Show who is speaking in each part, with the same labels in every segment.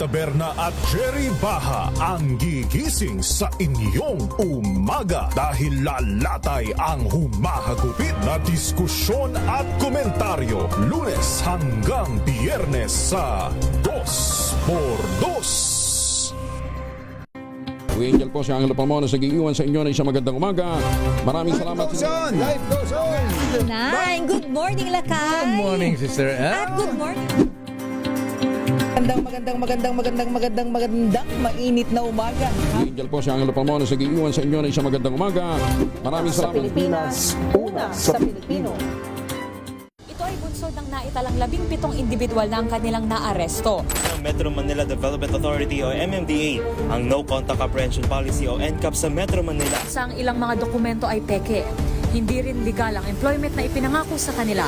Speaker 1: Taberna at Jerry Baha ang gigising sa inyong umaga dahil lalatay ang humahagupit na diskusyon at komentaryo Lunes hanggang Biyernes sa 2x2.
Speaker 2: Angel po si Angelo Palmona sa giiwan sa inyo na isang magandang umaga. Maraming salamat.
Speaker 3: Life goes on!
Speaker 4: Nine, good morning, Lakay.
Speaker 3: Good morning, Sister
Speaker 4: At good morning.
Speaker 5: Magandang mainit na umaga.
Speaker 2: Angel po si Angelo Palmona sa giiwan sa inyo na isang magandang umaga. Maraming
Speaker 5: Sa
Speaker 2: salamat.
Speaker 5: Pilipinas, una sa Pilipino.
Speaker 4: Ito ay bunsod ng naitalang 17 individual na ang kanilang naaresto.
Speaker 6: Metro Manila Development Authority o MMDA ang No Contact Apprehension Policy o NCAP sa Metro Manila.
Speaker 4: Sa ang ilang mga dokumento ay peke. Hindi rin legal ang employment na ipinangako sa kanila.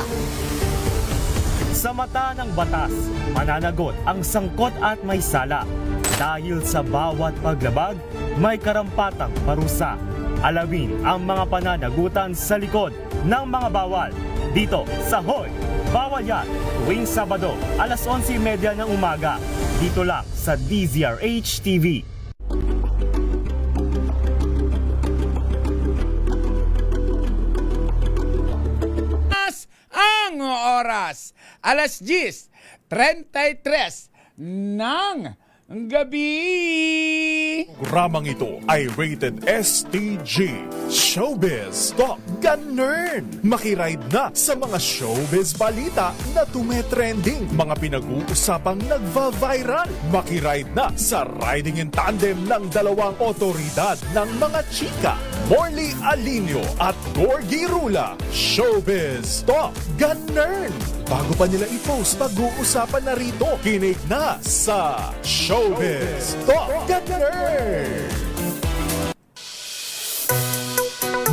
Speaker 6: Sa mata ng batas, mananagot ang sangkot at may sala. Dahil sa bawat paglabag, may karampatang parusa. Alamin ang mga pananagutan sa likod ng mga bawal. Dito sa Hoy! Bawal Yan! Tuwing Sabado, alas 11:30 ng umaga. Dito lang sa DZRH TV.
Speaker 3: Ang oras, alas 10:33 ng gabi.
Speaker 1: Programang ito ay rated STG. Showbiz Top Ganern. Makiride na sa mga showbiz balita na tumetrending. Mga pinag-uusapang nagva-viral. Makiride na sa riding in tandem ng dalawang otoridad ng mga chika. Morley Alinio at Gorgie Rula. Showbiz Top Ganern. Bago pa nila i-post, pag-uusapan na rito. Kinig na sa Showbiz Top Ganern.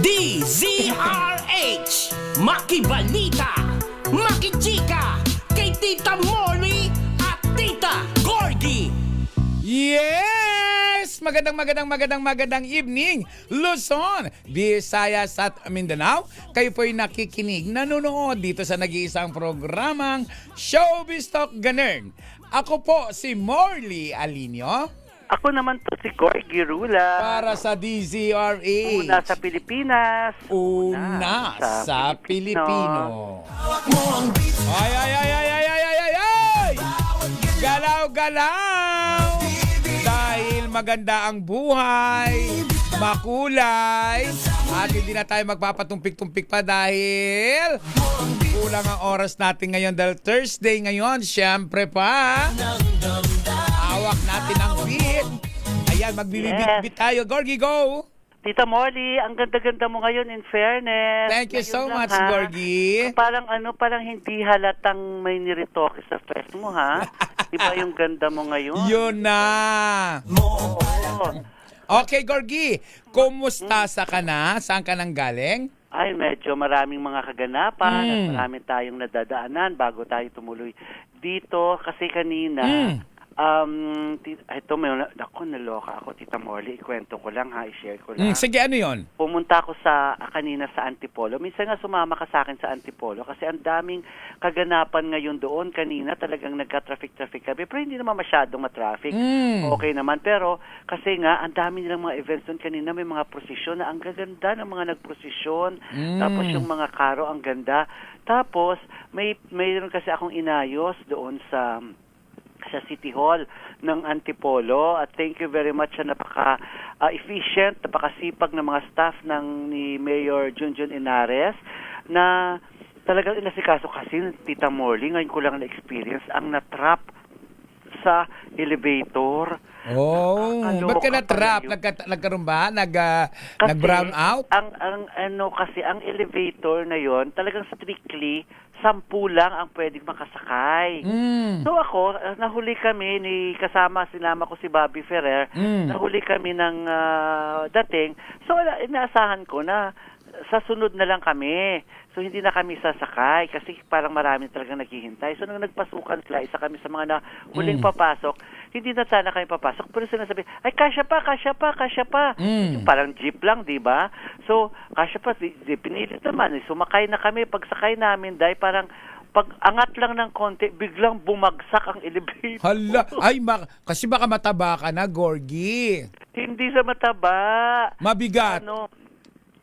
Speaker 7: DZRH Makibalita, Makichika, kay Tita Molly at Tita Gorgie.
Speaker 3: Yes! Magandang evening, Luzon, Visayas at Mindanao. Kayo po'y nakikinig, nanonood dito sa nag-iisang programang Showbiz Talk Ganern. Ako po si Morley Alinio.
Speaker 8: Ako naman to si Gorgie Rula.
Speaker 3: Para sa DZRH.
Speaker 8: Una sa Pilipinas.
Speaker 3: Una sa Pilipino. Ay! Galaw! Dahil maganda ang buhay, makulay, at hindi na tayo magpapatumpik-tumpik pa dahil kulang ang oras natin ngayon dahil Thursday ngayon, syempre pa. Hawak natin ang beat. Ayan, magbibit-bit tayo. Gorgie, go!
Speaker 8: Tita Molly, ang ganda-ganda mo ngayon, in fairness.
Speaker 3: Thank you so
Speaker 8: Ngayon lang,
Speaker 3: much,
Speaker 8: ha?
Speaker 3: Gorgie.
Speaker 8: Parang hindi halatang may niritoke sa face mo, ha? Iba yung ganda mo ngayon.
Speaker 3: Yun na.
Speaker 8: Oo.
Speaker 3: Okay, Gorgie. Kumusta sa ka na? Saan ka nang galing?
Speaker 8: Ay, medyo maraming mga kaganapan at
Speaker 3: Mm.
Speaker 8: maraming tayong nadadaanan bago tayo tumuloy dito. Kasi kanina, ito, naloka ako, Tita Molly. Ikwento ko lang, ha? I-share ko lang.
Speaker 3: Sige, ano yon?
Speaker 8: Pumunta ako kanina sa Antipolo. Minsan nga sumama ka sa akin sa Antipolo kasi ang daming kaganapan ngayon doon. Kanina talagang nagka-traffic kami. Pero hindi naman masyadong matraffic. Okay naman. Pero kasi nga, ang dami nilang mga events doon. Kanina may mga prosesyon na ang gaganda ng mga nagprosesyon. Tapos yung mga karo, ang ganda. Tapos, mayroon kasi akong inayos doon sa City Hall ng Antipolo at thank you very much sa napaka-efficient, napakasipag ng mga staff ni Mayor Junjun Inares na talagang inasikaso kasi Tita Morley, ngayon ko lang na-experience ang natrap sa elevator.
Speaker 3: Oh, ba't ka na-trap? Nagkaroon ba? Nag-brown out?
Speaker 8: Ang elevator na yon talagang strictly 10 lang ang pwedeng makasakay. So ako, nahuli kami kasama sinama ko si Bobby Ferrer, nahuli kami ng dating. So inaasahan ko na sa sunod na lang kami. So hindi na kami sasakay kasi parang marami talagang naghihintay. So nung nagpasukan sila, isa kami sa mga huling papasok, hindi na sana kami papasok. Pero sinasabi, ay kasya pa. Parang jeep lang, di ba? So kasya pa, pinilit naman. Sumakay na kami. Pagsakay namin, dahil parang pag angat lang ng konti, biglang bumagsak ang elevator.
Speaker 3: Hala, kasi baka mataba ka na, Gorgie.
Speaker 8: Hindi sa mataba.
Speaker 3: Mabigat.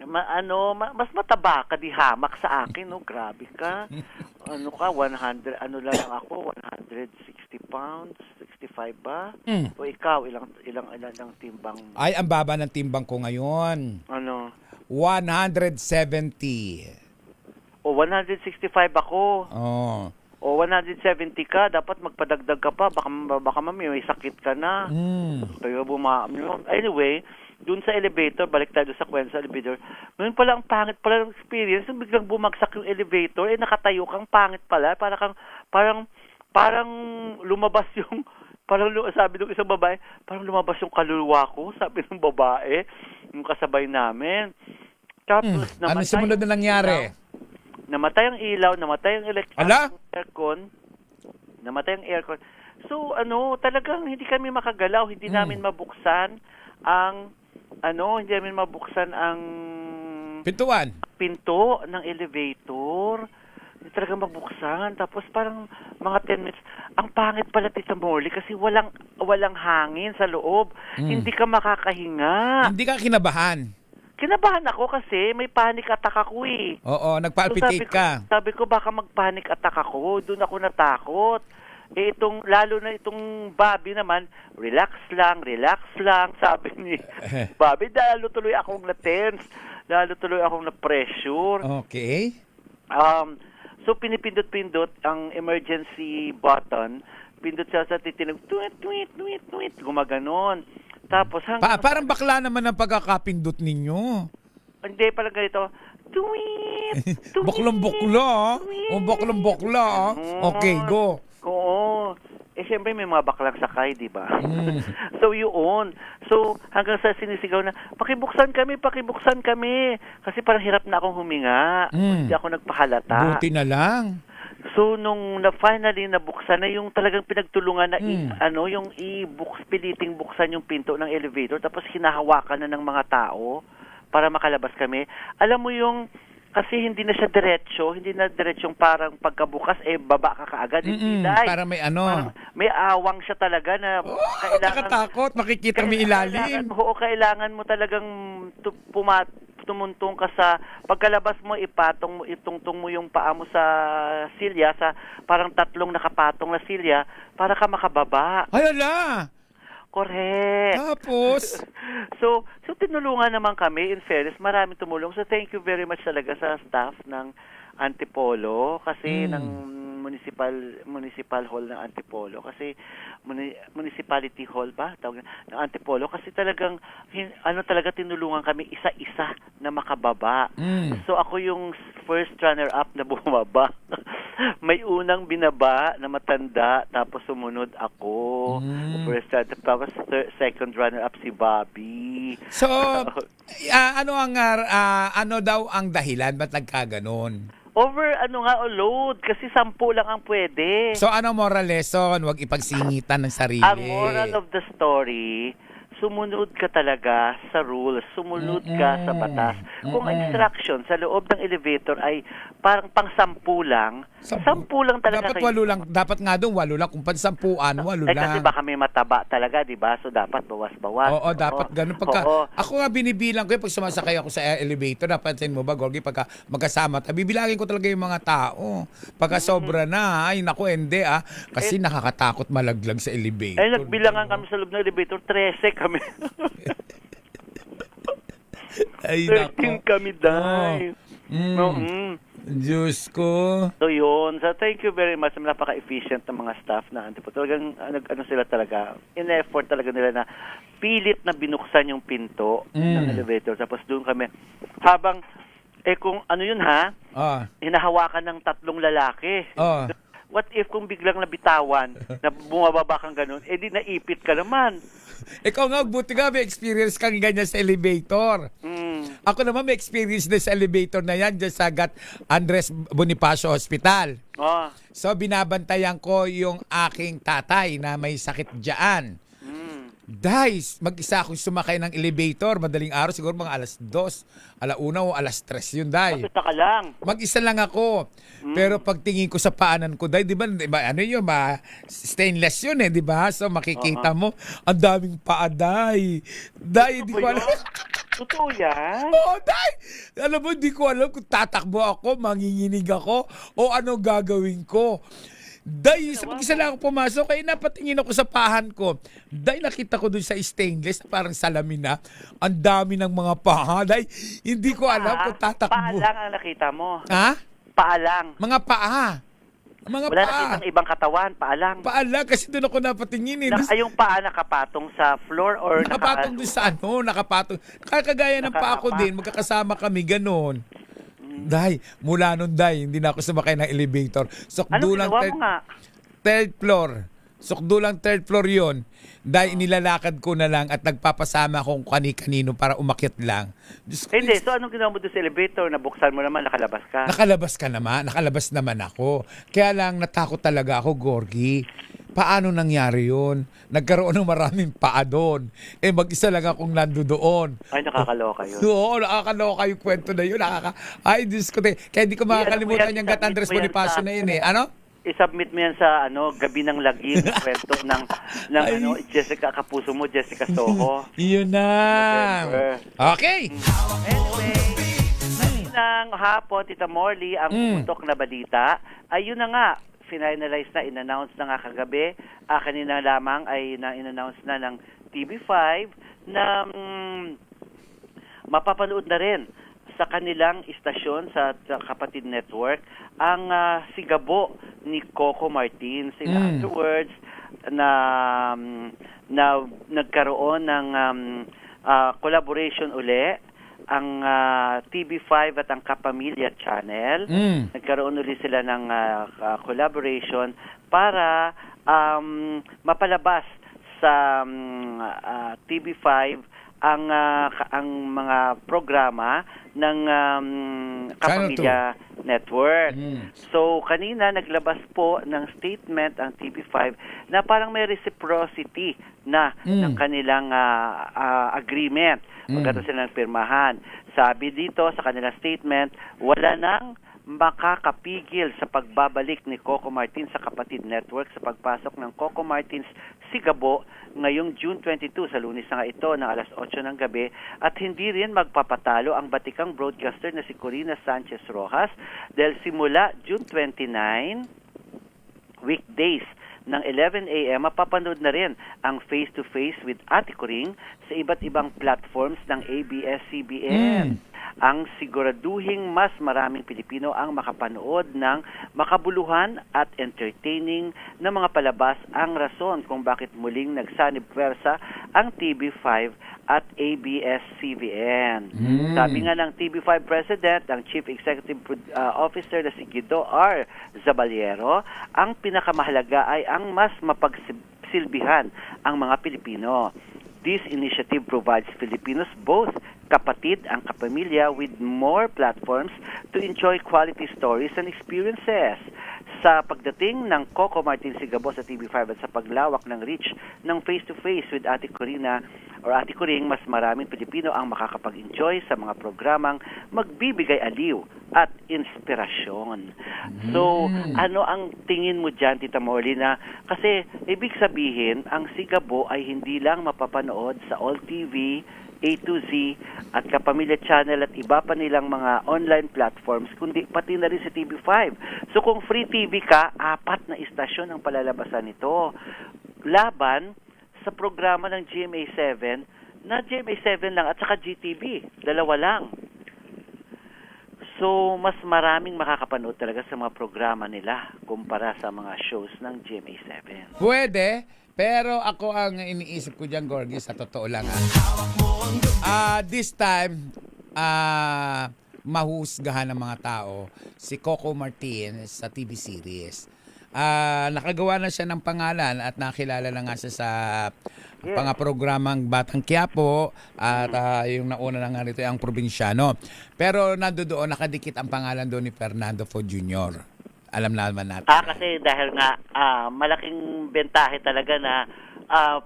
Speaker 8: Mas mataba ka di hamak sa akin, no? Grabe ka. 100, lang ako, 160 pounds, 65 ba? O ikaw, ilang timbang mo?
Speaker 3: Ay, ang baba ng timbang ko ngayon.
Speaker 8: Ano?
Speaker 3: 170.
Speaker 8: O 165 ako.
Speaker 3: Oh.
Speaker 8: O 170 ka, dapat magpadagdag ka pa. Baka mami, may sakit ka na. Kaya anyway, dun sa elevator, balik tayo sa kwento sa elevator. Ngayon pala ang pangit pala ng experience, yung biglang bumagsak yung elevator, nakatayo kang pangit pala, parang lumabas yung, sabi ng isang babae, parang lumabas yung kaluluwa ko, sabi ng babae, yung kasabay namin. Tapos,
Speaker 3: Ano sumunod na nangyari?
Speaker 8: Namatay ang ilaw, namatay ang aircon. Namatay ang aircon. So, talagang hindi kami makagalaw, hindi namin mabuksan ang
Speaker 3: Pintuan.
Speaker 8: pinto ng elevator. Hindi talaga mabuksan. Tapos parang mga 10 minutes. Ang pangit pala, Tita Morley, kasi walang hangin sa loob. Hindi ka makakahinga.
Speaker 3: Hindi ka kinabahan.
Speaker 8: Kinabahan ako kasi may panic attack ako eh.
Speaker 3: Oo, nagpalpitate ka.
Speaker 8: Sabi ko baka mag-panic attack ako. Doon ako natakot. Lalo na itong Bobby naman, relax lang, sabi ni Bobby. Lalo tuloy akong na-tense. Lalo tuloy akong na-pressure.
Speaker 3: Okay.
Speaker 8: So pinipindot-pindot ang emergency button. Pindot siya sa titinog, tweet, gumaganon. Tapos
Speaker 3: Parang bakla naman ang pagkakapindot ninyo.
Speaker 8: Hindi pala ganito. Tweet.
Speaker 3: Boklong-bokla. O boklong-bokla. Okay, go.
Speaker 8: Oo. Siyempre may mga baklang sakay, di ba? So yun. So hanggang sa sinisigaw na, pakibuksan kami. Kasi parang hirap na akong huminga. Hindi ako nagpahalata.
Speaker 3: Buti na lang.
Speaker 8: So nung finally nabuksan na yung talagang pinagtulungan na piliting buksan yung pinto ng elevator, tapos hinahawakan na ng mga tao para makalabas kami. Alam mo yung kasi hindi na diretsong parang pagkabukas baba ka kaagad.
Speaker 3: Para may
Speaker 8: Parang may awang siya talaga na
Speaker 3: nakatakot, makikita mo ilalim.
Speaker 8: Kailangan mo talagang tumuntong ka sa pagkalabas mo, itungtong mo yung paa mo sa silya, sa parang 3 nakapatong na silya para ka makababa.
Speaker 3: Ay, ala!
Speaker 8: Correct.
Speaker 3: Tapos?
Speaker 8: So tinulungan naman kami, in fairness, maraming tumulong. So thank you very much talaga sa staff ng Antipolo kasi ng municipal hall ng Antipolo kasi municipality hall ba tawag ng Antipolo kasi talagang talaga tinulungan kami isa-isa na makababa. So ako yung first runner up na bumaba. May unang binaba na matanda tapos sumunod ako. First runner up, tapos second runner up si Bobby.
Speaker 3: So ano daw ang dahilan ba't nagkaganon?
Speaker 8: Over load kasi 10 lang ang pwede.
Speaker 3: So ano moral lesson? Huwag ipagsingitan ng sarili.
Speaker 8: Ang moral of the story, sumunod ka talaga sa rules, sumunod ka sa batas. Kung ang instruction sa loob ng elevator ay parang pang-10 lang, 10 lang talaga.
Speaker 3: Dapat 8 lang. Dapat nga doon 8 lang. Kung pan-10-an, 8 lang.
Speaker 8: Kasi baka may mataba talaga, di ba? So dapat bawas-bawas.
Speaker 3: Oo, dapat ganun. Ako nga binibilang ko pag sumasakay ako sa elevator, napansin mo ba, Gorgie, pagka magkasama, bibilangin ko talaga yung mga tao. Pagka sobra na, ay naku, hindi kasi nakakatakot malaglag sa elevator.
Speaker 8: Nagbilangan kami sa loob ng elevator, 13 kami.
Speaker 3: Ay,
Speaker 8: 13 kami dahil.
Speaker 3: Diyos ko.
Speaker 8: So yun. So thank you very much. Napaka-efficient ng mga staff na Antipolo. Talagang sila talaga. In-effort talaga nila na pilit na binuksan yung pinto ng elevator. Tapos doon kami. Habang, kung ano yun hinahawakan ng 3 lalaki. What if kung biglang nabitawan, na bumababa kang ganun, di naipit ka naman.
Speaker 3: Ikaw nga, buti nga may experience kang ganyan sa elevator. Ako naman may experience din sa elevator na yan dyan sa Andres Bonifacio Hospital. So binabantayan ko yung aking tatay na may sakit dyan. Guys, mag-isa akong sumakay ng elevator. Madaling araw, siguro mga alas 2, alauna o alas 3 yun, Day.
Speaker 8: Basta ka lang.
Speaker 3: Mag-isa lang ako. Pero pagtingin ko sa paanan ko, Day, di ba, ano yun, stainless yun di ba? So makikita mo, ang daming paa, Day. Day, di ko alam.
Speaker 8: Totoo yan?
Speaker 3: Oo, Day! Alam mo, di ko alam kung tatakbo ako, manginginig ako, o ano gagawin ko. Day, isa lang ako pumasok, kaya napatingin ako sa pahan ko. Day, nakita ko dun sa stainless, parang salamin na. Ang dami ng mga paha. Day, hindi ko alam kung
Speaker 8: Paa
Speaker 3: tatakbo.
Speaker 8: lang ang nakita mo.
Speaker 3: Ha?
Speaker 8: Paa lang.
Speaker 3: Mga paa. Mga
Speaker 8: Wala
Speaker 3: paa.
Speaker 8: nakitang ibang katawan. Paa lang.
Speaker 3: Paa lang, kasi doon ako napatingin.
Speaker 8: Ay, yung paa nakapatong sa floor or
Speaker 3: Nakapatong doon sa nakapatong. Kakagaya ng paa ko din, magkakasama kami, ganun. Day, mula nun, Day, hindi na ako sumakay ng elevator.
Speaker 8: Ano ginawa mo nga?
Speaker 3: Third floor. Sukdulang third floor yun. Day, nilalakad ko na lang at nagpapasama kung kani-kanino para umakyat lang. Diyos ko,
Speaker 8: Hindi, so anong ginawa mo doon sa elevator? Nabuksan mo naman, nakalabas ka.
Speaker 3: Nakalabas ka naman, nakalabas naman ako. Kaya lang natakot talaga ako, Gorgie. Paano nangyari yun? Nagkaroon ng maraming paa doon. Mag-isa lang akong nando doon.
Speaker 8: Ay, nakakaloka yun.
Speaker 3: Oo, nakakaloka yung kwento na yun. Ay, Diyos ko. Kaya hindi ko makakalimutan yung Gat Andres Bonifacio na yun Ano?
Speaker 8: I-submit mo yan sa Gabi ng Lagim, kwento ng Jessica Kapuso mo, Jessica Soho.
Speaker 3: Yun na.
Speaker 8: November.
Speaker 3: Okay.
Speaker 8: Anyway, ng hapon, Tita Morley, ang putok na balita, ay yun na nga, finalize na, in-announce na nga kagabi, kanina lamang ay in-announce na ng TV5 na mapapanood na rin sa kanilang istasyon sa Kapatid Network ang Sigabo ni Coco Martins. In other words, na nagkaroon ng collaboration uli ang TV5 at ang Kapamilya Channel. Nagkaroon ulit sila ng collaboration para mapalabas sa TV5 ang mga programa ng Kapamilya Network. So kanina naglabas po ng statement ang TV5 na parang may reciprocity na ng kanilang agreement. Magkaroon sila ng pirmahan. Sabi dito sa kanilang statement, wala nang makakapigil sa pagbabalik ni Coco Martins sa Kapatid Network sa pagpasok ng Coco Martins Sigabo ngayong June 22 sa Lunes na ito ng alas 8 ng gabi at hindi rin magpapatalo ang batikang broadcaster na si Corina Sanchez Rojas dahil simula June 29 weekdays ng 11 a.m. mapapanood na rin ang face-to-face with Ate Coring sa iba't ibang platforms ng ABS-CBN. Ang siguraduhing mas maraming Pilipino ang makapanood ng makabuluhan at entertaining na mga palabas ang rason kung bakit muling nagsanib pwersa ang TV5 at ABS-CBN. Sabi nga ng TV5 President, ang Chief Executive Officer na si Guido R. Zabaliero, ang pinakamahalaga ay ang mas mapagsilbihan ang mga Pilipino. This initiative provides Filipinos, both kapatid ang kapamilya, with more platforms to enjoy quality stories and experiences. Sa pagdating ng Coco Martins Sigabo sa TV5 at sa paglawak ng reach ng face-to-face with Ate Corina or Ate Coring, mas maraming Pilipino ang makakapag-enjoy sa mga programang magbibigay aliw at inspirasyon. So, ano ang tingin mo dyan, Tita Morley, kasi ibig sabihin, ang Sigabo ay hindi lang mapapanood sa All TV, A to Z at Kapamilya Channel at iba pa nilang mga online platforms, kundi pati na rin sa TV5. So kung free TV ka, 4 na istasyon ang palalabasan nito. Laban sa programa ng GMA7, na GMA7 lang at saka GTV, 2 lang. So mas maraming makakapanood talaga sa mga programa nila kumpara sa mga shows ng GMA7.
Speaker 3: Pwede, pero ako ang iniisip ko dyan, Gorgie, sa totoo lang. This time, mahusgahan ng mga tao si Coco Martins sa TV series. Nakagawa na siya ng pangalan at nakilala na nga siya sa programang Batang Quiapo at yung nauna na nga rito ay ang Probinsyano. Pero nandoon nakadikit ang pangalan doon ni Fernando Fo Jr. Alam naman natin.
Speaker 8: Kasi dahil nga malaking bentahe talaga na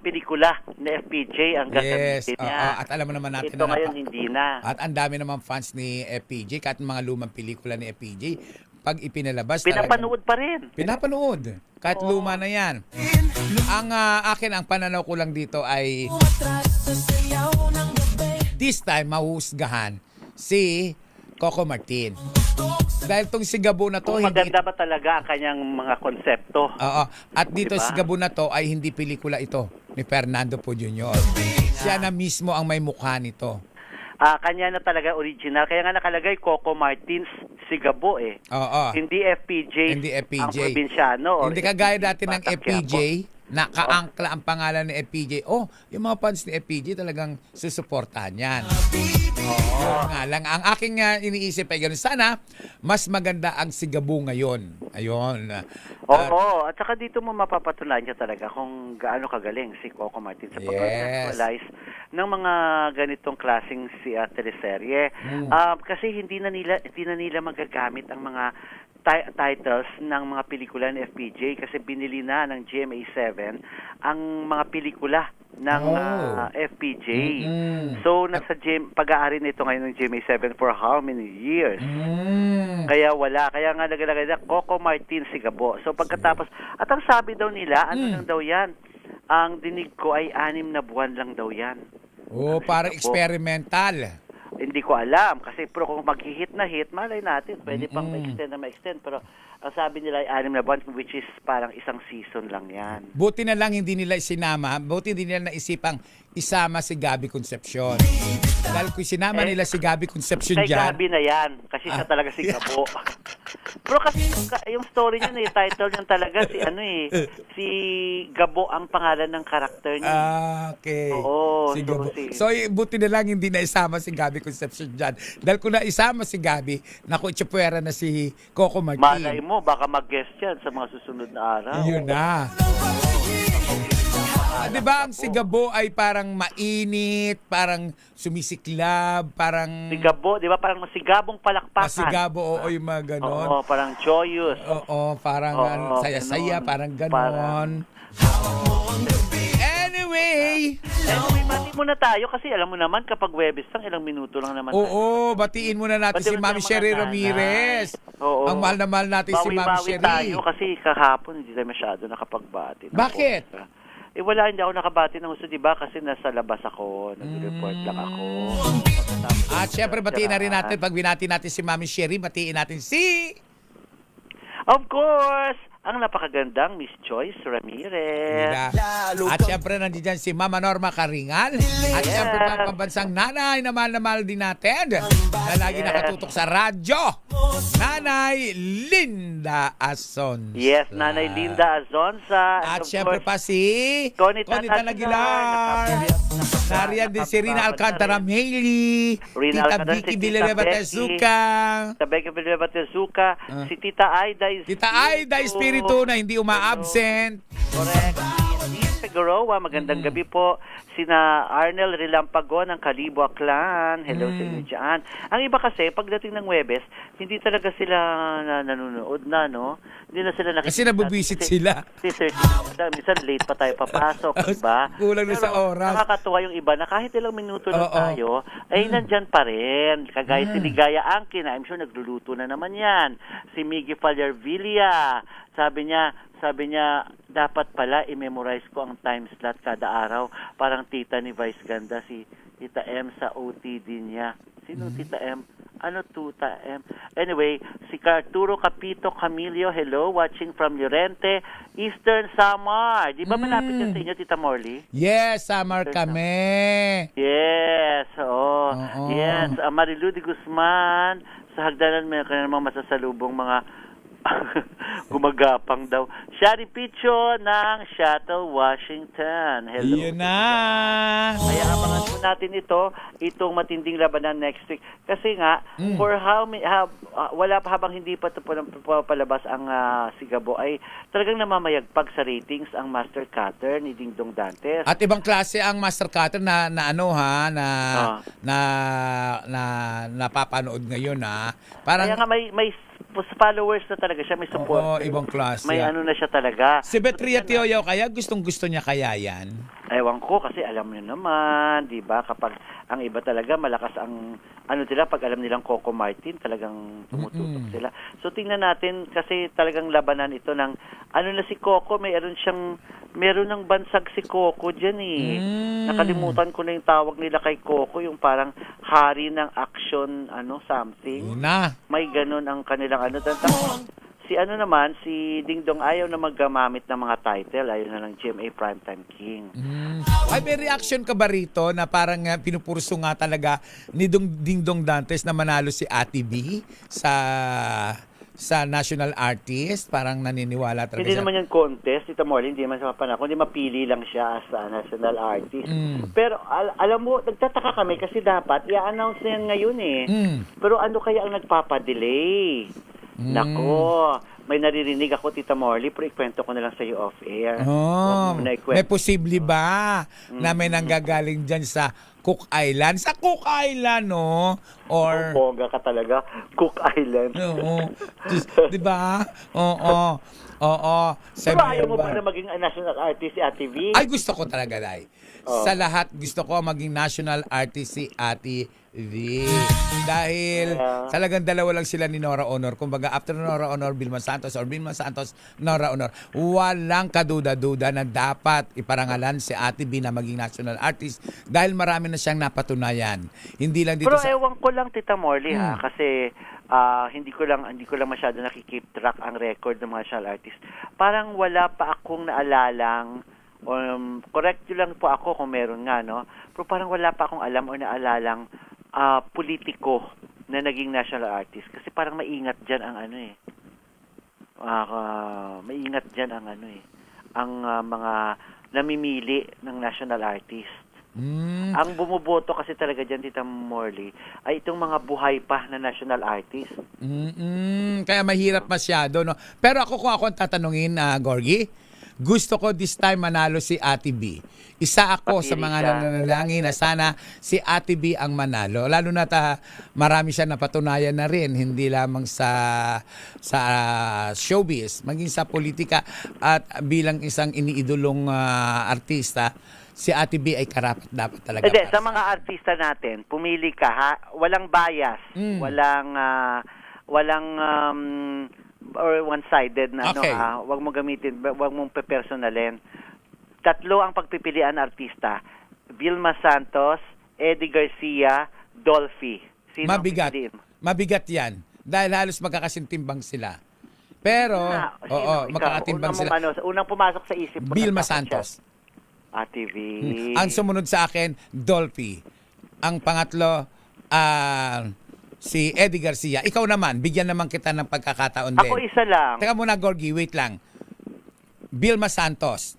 Speaker 8: pelikula ni FPJ ang
Speaker 3: Yes,
Speaker 8: gagamitin niya.
Speaker 3: at alam mo naman natin
Speaker 8: Ito
Speaker 3: na
Speaker 8: ngayon hindi na.
Speaker 3: At ang dami naman fans ni FPJ, kahit mga lumang pelikula ni FPJ, pag ipinalabas
Speaker 8: Pinapanood pa rin.
Speaker 3: Pinapanood. Kahit luma na yan. Ang akin, ang pananaw ko lang dito ay this time, mahuhusgahan si Coco Martin. Dahil tong si Gabo na to,
Speaker 8: Kung maganda ba talaga ang kanyang mga konsepto?
Speaker 3: Oo. At dito
Speaker 8: Diba?
Speaker 3: si Gabo na to ay hindi pelikula ito ni Fernando Po Jr. Siya na mismo ang may mukha nito.
Speaker 8: Kanya na talaga original. Kaya nga nakalagay Coco Martins Sigabo eh.
Speaker 3: Oo.
Speaker 8: Hindi FPJ,
Speaker 3: Hindi FPJ.
Speaker 8: ang probinsyano. or
Speaker 3: Hindi kagaya dati ng
Speaker 8: Batang
Speaker 3: FPJ,
Speaker 8: Quiapo.
Speaker 3: na kaangkla ang pangalan ni FPJ. Oh, yung mga fans ni FPJ talagang susuportahan yan. Yun nga lang. Ang aking iniisip ay gano'n. Sana, mas maganda ang Sigabo ngayon. Ayun.
Speaker 8: Oo, at saka dito mo mapapatunayan niya talaga kung gaano kagaling si Coco Martin sa pag-actualize ng mga ganitong klaseng teleserye. Kasi hindi na nila magagamit ang mga titles ng mga pelikula ng FPJ kasi binili na ng GMA7 ang mga pelikula ng FPJ. So, nasa pag-aari nito ngayon ng GMA7 for how many years? Kaya wala. Kaya nga nagalagay na Coco Martin Sigabo. So, pagkatapos, at ang sabi daw nila, ano lang daw yan? Ang dinig ko ay 6 na buwan lang daw yan.
Speaker 3: Oh, parang experimental.
Speaker 8: Hindi ko alam. Kasi pero kung mag-hit na hit, malay natin. Pwede pang ma-extend na ma-extend. Pero ang sabi nila ay 6 na buwan, which is parang isang season lang yan.
Speaker 3: Buti na lang hindi nila isinama. Buti hindi nila naisipang isama si Gabby Concepcion. Dahil kung sinama nila si Gabby Concepcion
Speaker 8: Kay
Speaker 3: dyan.
Speaker 8: Gabi na yan. Kasi siya talaga si Gabo. Pero kasi yung story niya, title niya talaga si Gabo ang pangalan ng karakter niya.
Speaker 3: Okay.
Speaker 8: Oo.
Speaker 3: Si Gabo. So, buti na lang hindi na isama si Gabby Concepcion dyan. Dahil kung naisama si Gabby, naku, itsapwera na si Coco Martin.
Speaker 8: Malay mo, baka mag-guest yan sa mga susunod na araw.
Speaker 3: Yun na. Di ba ang si Gabo ay parang mainit, parang sumisiklab, parang
Speaker 8: Sigabo, di ba? Parang masigabong palakpakan.
Speaker 3: masigabo, oo, yung mga ganon.
Speaker 8: Oo, parang joyous.
Speaker 3: Oo, parang
Speaker 8: Oo,
Speaker 3: saya-saya,
Speaker 8: ganon.
Speaker 3: parang ganon. Anyway,
Speaker 8: Bati muna tayo kasi alam mo naman kapag Webes lang, ilang minuto lang naman.
Speaker 3: oo, batiin muna natin si
Speaker 8: Batiin mo
Speaker 3: Mami
Speaker 8: sa mga
Speaker 3: Sherry
Speaker 8: nanay.
Speaker 3: Ramirez.
Speaker 8: Oo.
Speaker 3: Ang mahal na mahal natin si Mami
Speaker 8: Bawi-bawi
Speaker 3: Sherry.
Speaker 8: tayo kasi kahapon hindi tayo masyado nakapagbati.
Speaker 3: Bakit?
Speaker 8: Wala, hindi ako nakabati ng gusto, di ba? Kasi nasa labas ako, nag-report lang ako.
Speaker 3: At syempre, batiin na rin natin, pag binati natin si Mami Sherry, batiin natin si
Speaker 8: Of course, ang napakagandang Miss Joyce Ramirez.
Speaker 3: At syempre nandiyan si Mama Norma Karingal. At syempre ang pambansang nanay na mahal din natin na lagi nakatutok sa radyo. Nanay Linda Azonza.
Speaker 8: Yes, Nanay Linda Azonza.
Speaker 3: At
Speaker 8: of
Speaker 3: syempre
Speaker 8: course,
Speaker 3: pa si
Speaker 8: Connie
Speaker 3: Tan Aguilar. Nariyan din si Rina Alcantara Meili.
Speaker 8: Rina
Speaker 3: Tita
Speaker 8: Alcantara,
Speaker 3: Vicky
Speaker 8: si Tita
Speaker 3: Villarreal
Speaker 8: Becky.
Speaker 3: Tezuka.
Speaker 8: Tabeka Villalba Tezuka, si Tita Aida
Speaker 3: Tita Aida Espiritu na hindi uma-absent.
Speaker 8: Correct. Si Figueroa, magandang gabi po. Sina Arnel Relampago ng Kalibo Clan. Hello sa inyo dyan. Ang iba kasi, pagdating ng Webes, hindi talaga sila nanonood na, no? Hindi na sila nakikita.
Speaker 3: Kasi nabubisit sila.
Speaker 8: Si 30, minsan late pa tayo papasok, diba?
Speaker 3: Kulang na sa oras.
Speaker 8: Nakakatuwa yung iba na kahit ilang minuto lang
Speaker 3: Oo.
Speaker 8: tayo, ay nandyan pa rin. Kagaya si Ligaya Angkin, I'm sure nagluluto na naman yan. Si Miggy Fallervilla, sabi niya, dapat pala i-memorize ko ang time slot kada araw. Parang tita ni Vice Ganda, si Tita M sa OTD niya. Sino Tita M? Ano Tuta M? Anyway, si Arturo Capito Camilio, hello, watching from Llorente, Eastern Samar. Di ba malapit yan sa inyo, Tita Morley?
Speaker 3: Yes, summer kami.
Speaker 8: Yes, oo.
Speaker 3: Oo.
Speaker 8: Yes, Marilu de Guzman, sa hagdanan may kanya namang masasalubong mga gumagapang daw. Shari Picho ng Seattle, Washington. Hello.
Speaker 3: Yun na.
Speaker 8: Kaya abangan po natin itong matinding labanan next week. Kasi nga, for wala pa habang hindi pa ito palabas ang Sigabo, ay talagang namamayagpag sa ratings ang Master Cutter ni Dingdong Dantes.
Speaker 3: At ibang klase ang Master Cutter na napapanood ngayon ha. Parang
Speaker 8: Kaya nga may followers na talaga siya, may support.
Speaker 3: Oo, ibang klase.
Speaker 8: May ano na siya talaga.
Speaker 3: Si Betria Tioyo kaya gustong-gusto niya kaya yan?
Speaker 8: Ewan ko kasi alam niyo naman, 'di ba? Kapag ang iba talaga malakas ang ano nila pag alam nilang Coco Martin, talagang tumututok sila. So tingnan natin kasi talagang labanan ito ng ano na si Coco, meron ng bansag si Coco diyan eh. Nakalimutan ko na yung tawag nila kay Coco, yung parang hari ng action something.
Speaker 3: Yun na.
Speaker 8: May ganun ang kanilang si Ding Dong ayaw na maggamamit ng mga title, ayaw na ng GMA Primetime King.
Speaker 3: Ay, may reaction ka ba rito na parang pinupurso nga talaga ni Ding Dong Dantes na manalo si Ate B sa National Artist? Parang naniniwala talaga
Speaker 8: Hindi
Speaker 3: siya.
Speaker 8: naman yung contest, Tita Molly, hindi naman sa panahon, kundi mapili lang siya as a national artist. Pero alam mo, nagtataka kami kasi dapat i-announce na yan ngayon eh. Pero ano kaya ang nagpapadelay? Nako, may naririnig ako, Tita Morley, pero ikwento ko na lang sa iyo off-air.
Speaker 3: May posible ba na may nanggagaling dyan sa Cook Island? Sa Cook Island, no? Or...
Speaker 8: Bongga ka talaga, Cook Island.
Speaker 3: Oo. Di ba? Oo.
Speaker 8: Pero ayaw mo ba na maging national artist si Ate V?
Speaker 3: Ay, gusto ko talaga, Day. Sa lahat, gusto ko maging national artist si Ate V. Dahil talagang dalawa lang sila ni Nora Honor. Kumbaga, after Nora Honor, Vilma Santos, or Vilma Santos, Nora Honor, walang kaduda-duda na dapat iparangalan si Ate V na maging national artist dahil marami na siyang napatunayan. Hindi lang dito
Speaker 8: Pero ewan ko lang, Tita Morley, kasi hindi ko lang masyado nakikeep track ang record ng mga national artist. Parang wala pa akong naalalang, correct yun lang po ako kung meron nga, no? Pero parang wala pa akong alam o naalalang politiko na naging national artist. Kasi parang maingat dyan ang maingat dyan ang ang mga namimili ng national artist. Ang bumuboto kasi talaga dyan, Tita Morley, ay itong mga buhay pa na national artist.
Speaker 3: Kaya mahirap masyado, no? Pero kung ako ang tatanungin, Gorgie, gusto ko this time manalo si Ate B. Isa ako sa mga nananalangin na sana si Ate B ang manalo. Lalo na marami siya napatunayan na rin, hindi lamang sa showbiz, maging sa politika at bilang isang iniidolong artista. Si Ate B ay karapat dapat talaga.
Speaker 8: Hindi, sa mga artista natin, pumili ka ha, walang bias, walang or one-sided na wag mo gamitin, wag mong pepersonalin. 3 ang pagpipilian na artista: Vilma Santos, Eddie Garcia, Dolphy. Sino
Speaker 3: Mabigat.
Speaker 8: ang pipiliin?
Speaker 3: Mabigat 'yan dahil halos magkakasintimbang sila. Pero magkakatimbang sila.
Speaker 8: Unang pumasok sa isip ko.
Speaker 3: Vilma Santos.
Speaker 8: Ate V.
Speaker 3: Ang sumunod sa akin, Dolphy. Ang pangatlo, si Eddie Garcia. Ikaw naman, bigyan naman kita ng pagkakataon din.
Speaker 8: Ako isa lang.
Speaker 3: Teka muna, Gorgie, wait lang. Vilma Santos,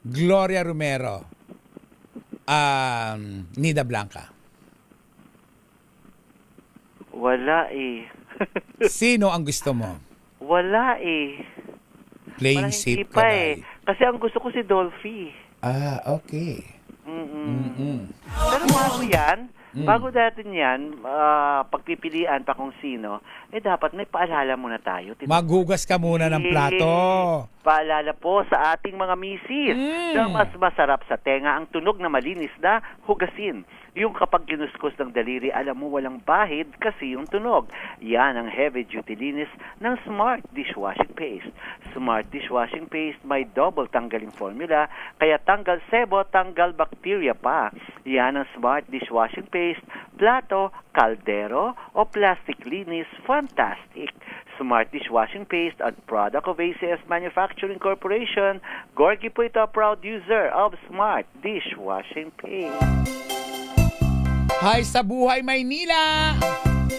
Speaker 3: Gloria Romero, Nida Blanca.
Speaker 8: Wala eh.
Speaker 3: Sino ang gusto mo?
Speaker 8: Wala eh.
Speaker 3: Playing
Speaker 8: Parang
Speaker 3: safe
Speaker 8: hindi
Speaker 3: ka
Speaker 8: pa
Speaker 3: ba?
Speaker 8: eh. Kasi ang gusto ko si Dolphy.
Speaker 3: Okay.
Speaker 8: Pero bago natin yan, pagpipilian pa kung sino, dapat may paalala muna tayo.
Speaker 3: Maghugas ka muna ng plato.
Speaker 8: Paalala po sa ating mga misis na mas masarap sa tenga ang tunog na malinis na hugasin. Yung kapag kinuskus ng daliri, alam mo walang bahid kasi yung tunog. Yan ang heavy-duty linis ng Smart Dishwashing Paste. Smart Dishwashing Paste may double tanggaling formula, kaya tanggal sebo, tanggal bakterya pa. Yan ang Smart Dishwashing Paste, plato, kaldero, o plastic linis, fantastic. Smart Dishwashing Paste at product of ACS Manufacturing Corporation. Gorgie po ito, proud user of Smart Dishwashing Paste.
Speaker 3: Hi sa Buhay Maynila!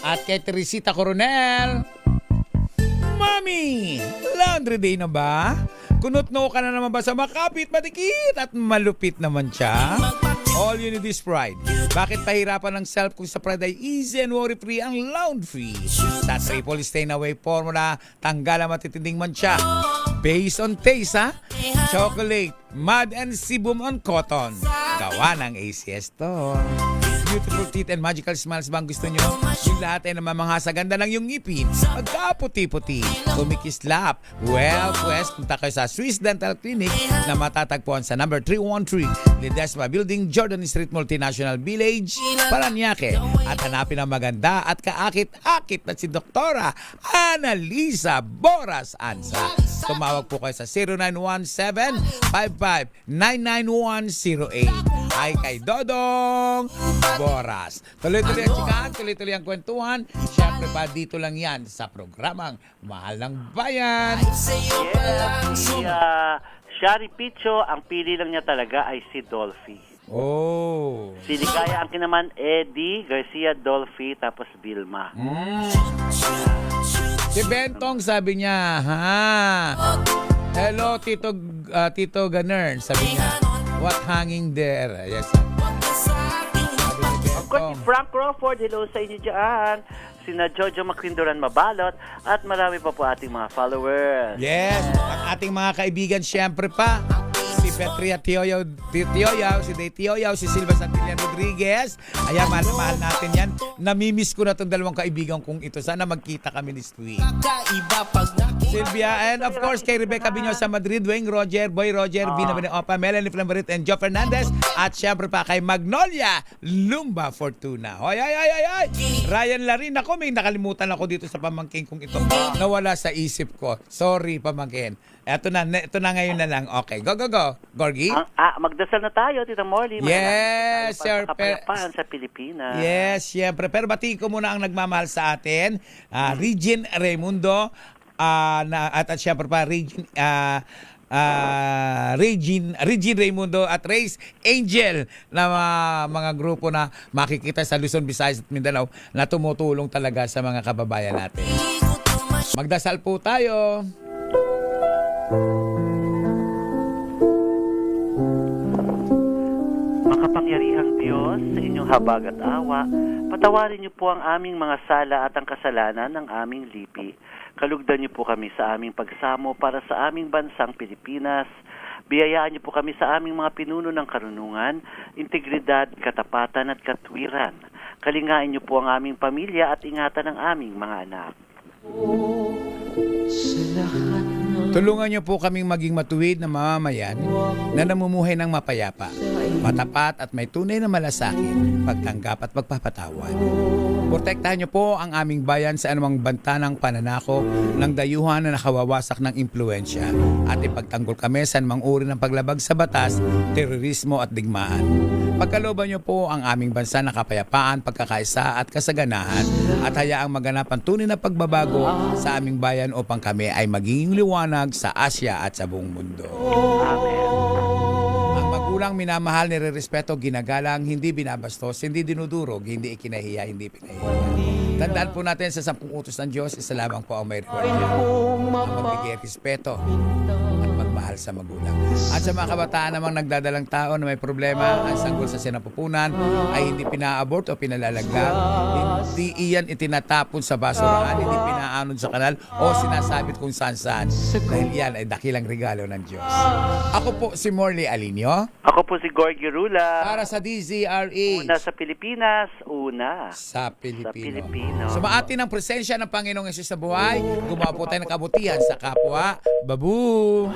Speaker 3: At kay Teresita Coronel. Mami! Laundry day na ba? Kunot-no ka na naman ba sa makapit, madikit at malupit naman siya? All you need is pride. Bakit pahirapan ng self kung sa pride ay easy and worry-free ang laundry? Sa triple stain away formula, tanggal ang matitinding mancha. Based on taste, ha? Chocolate, Mud and Sebum on Cotton. Gawa ng ACS to. Beautiful teeth and magical smiles ba ang gusto nyo? Yung lahat ay namamangha sa ganda ng iyong ngipin. Magkaputi-puti. Kumikislap. Well, pues, punta kayo sa Swiss Dental Clinic na matatagpuan sa number 313 Ledesma Building, Jordan Street Multinational Village, Paranaque. At hanapin ang maganda at kaakit-akit na si Doktora Annalisa Boras Ansa. Tumawag po kayo sa 0917-55-99108. Ay kay Dodong Boras. Tuloy-tuloy ang chikahan, tuloy-tuloy ang kwentuhan. Siyempre pa dito lang yan sa programang Mahal ng Bayan.
Speaker 8: Si Shari Picho, ang pili lang niya talaga ay si Dolphy.
Speaker 3: Oh.
Speaker 8: Si Ligaya ang kinaman, Eddie, Garcia, Dolphy, tapos Vilma.
Speaker 3: Si Bentong sabi niya, hello Tito Ganern, sabi niya, what hanging there? Yes.
Speaker 8: Of course, si Frank Crawford, hello sa inyo dyan. Sina Jojo Maquindoran Mabalot at marami pa po ating mga followers.
Speaker 3: Yes, ang ating mga kaibigan siyempre pa. Si Petria Tioyaw, si Day Tioyaw, si Silva Santillan Rodriguez. Ayan, mahal natin yan. Namimiss ko na itong dalawang kaibigan kong ito. Sana magkita kami ni Stewie. Sylvia, and of course, kay Rebecca Binyo sa Madrid, Wayne Roger, Boy Roger, Vina Opa, Melanie Flamberit, and Joe Fernandez. At syempre pa kay Magnolia Lumba Fortuna. Hoy, ay! Ryan Larin, ako may nakalimutan ako dito sa pamangkin kong ito. Nawala sa isip ko. Sorry, pamangkin. Ito na ngayon na lang. Okay, go. Gorgie?
Speaker 8: Magdasal na tayo, Tita Molly.
Speaker 3: Yes, sir.
Speaker 8: Kapayapaan sa Pilipinas.
Speaker 3: Yes, syempre. Pero batiin ko muna ang nagmamahal sa atin. Regine Raimundo. At syempre pa, Regine Raimundo at Race Angel na mga grupo na makikita sa Luzon, Visayas at Mindanao na tumutulong talaga sa mga kababayan natin. Magdasal po tayo.
Speaker 8: Makapangyarihang Diyos, sa inyong habag at awa, patawarin niyo po ang aming mga sala at ang kasalanan ng aming lipi. Kalugdan niyo po kami sa aming pagsamo para sa aming bansang Pilipinas. Biyayaan niyo po kami sa aming mga pinuno ng karunungan, integridad, katapatan at katwiran. Kalingain niyo po ang aming pamilya at ingatan ang aming mga anak.
Speaker 3: Tulungan niyo po kaming maging matuwid na mamamayan na namumuhay ng mapayapa, matapat at may tunay na malasakit, pagtanggap at pagpapatawad. Protektahan niyo po ang aming bayan sa anumang banta ng pananako ng dayuhan na nakawawasak ng impluensya at ipagtanggol kami sa anumang uri ng paglabag sa batas, terorismo at digmaan. Pagkalooban niyo po ang aming bansa ng kapayapaan, pagkakaisa at kasaganahan at hayaang maganap ang tunay na pagbabago sa aming bayan upang kami ay magiging liwanag sa Asya at sa buong mundo. Ang magulang minamahal, nire-respeto, ginagalang, hindi binabastos, hindi dinudurog, hindi ikinahiya, hindi pinahiya. Tandaan po natin sa 10 utos ng Diyos, isa lamang po ang may record niya. Ang magbigay respeto at magmahal sa magulang. At sa mga kabataan namang nagdadalang tao na may problema, ang sanggol sa sinapupunan ay hindi pina-abort o pinalalaglag. Hindi iyan itinatapon sa basurahan, hindi pinaanod sa kanal o sinasabit kung saan-saan. Dahil yan ay dakilang regalo ng Diyos. Ako po si Morley Alinio.
Speaker 8: Ako po si Gorgie Rula.
Speaker 3: Para sa DZRH.
Speaker 8: Una sa Pilipinas, una
Speaker 3: Sa Pilipino.
Speaker 8: Pilipino.
Speaker 3: Sumaatin ang presensya ng Panginoong Yesus sa buhay. Gumawa po tayo ng kabutihan sa kapwa. Babu!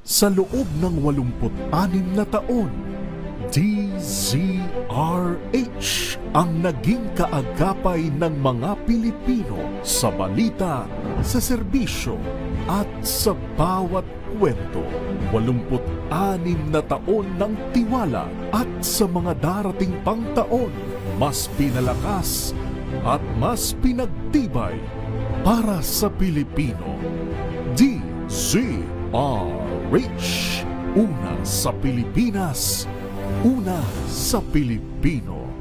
Speaker 1: Sa loob ng 86 na taon, DZRH ang naging kaagapay ng mga Pilipino sa balita, sa serbisyo at sa bawat kwento. 86 na taon ng tiwala at sa mga darating pang taon, mas pinalakas at mas pinagtibay para sa Pilipino. DZRH. Una sa Pilipinas, una sa Pilipino.